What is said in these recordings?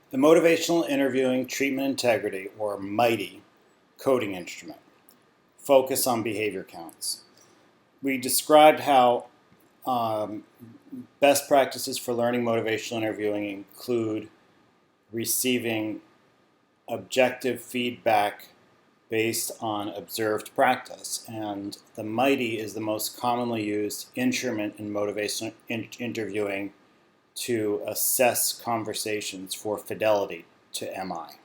The Motivational Interviewing Treatment Integrity, or MITI, coding instrument. Focus on behavior counts. We described how best practices for learning motivational interviewing include receiving objective feedback based on observed practice. And the MITI is the most commonly used instrument in motivational interviewing to assess conversations for fidelity to MI.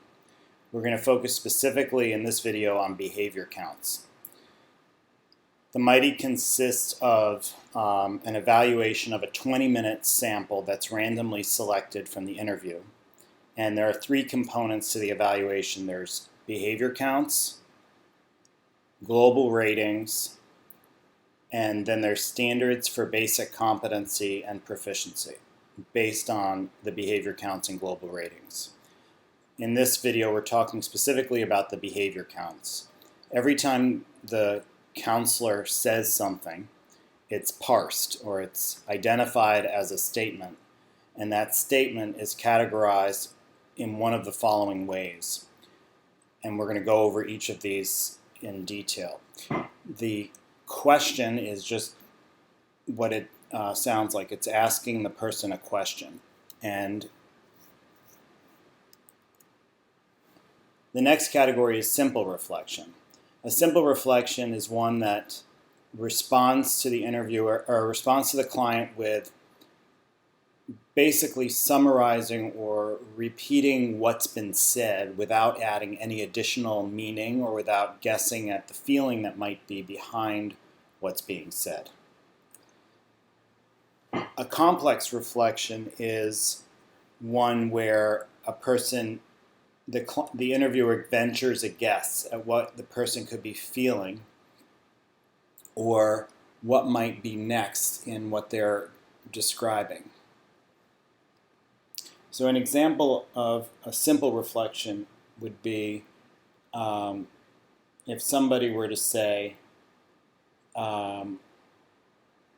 We're going to focus specifically in this video on behavior counts. The MITI consists of an evaluation of a 20-minute sample that's randomly selected from the interview. And there are three components to the evaluation. There's behavior counts, global ratings, and then there's standards for basic competency and proficiency based on the behavior counts and global ratings. In this video, we're talking specifically about the behavior counts. Every time the counselor says something, it's parsed or it's identified as a statement, and that statement is categorized in one of the following ways. And we're going to go over each of these in detail. The question is just what it sounds like. It's asking the person a question. And the next category is simple reflection. A simple reflection is one that responds to the interviewer or responds to the client with basically summarizing or repeating what's been said without adding any additional meaning or without guessing at the feeling that might be behind what's being said. A complex reflection is one where a person, the interviewer ventures a guess at what the person could be feeling or what might be next in what they're describing. So an example of a simple reflection would be if somebody were to say, I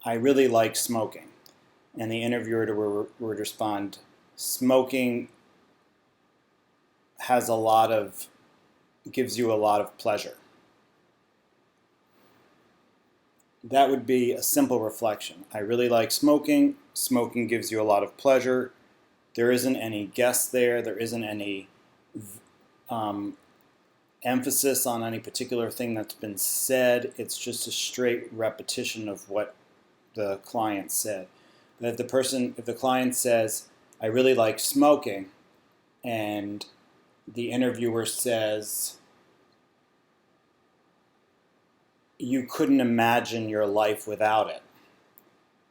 really like smoking. And the interviewer would respond, smoking gives you a lot of pleasure. That would be a simple reflection. I really like smoking. Smoking gives you a lot of pleasure. There isn't any guess there. There isn't any emphasis on any particular thing that's been said. It's just a straight repetition of what the client said. But if the client says, I really like smoking, and the interviewer says, you couldn't imagine your life without it,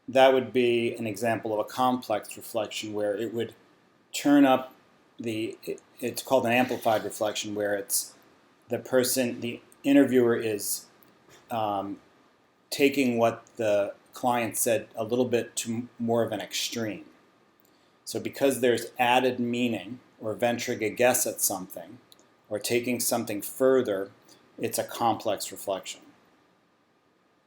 that would be an example of a complex reflection where it would turn up it's called an amplified reflection, where it's the interviewer is taking what the client said a little bit to more of an extreme. So because there's added meaning or venturing a guess at something or taking something further, it's a complex reflection.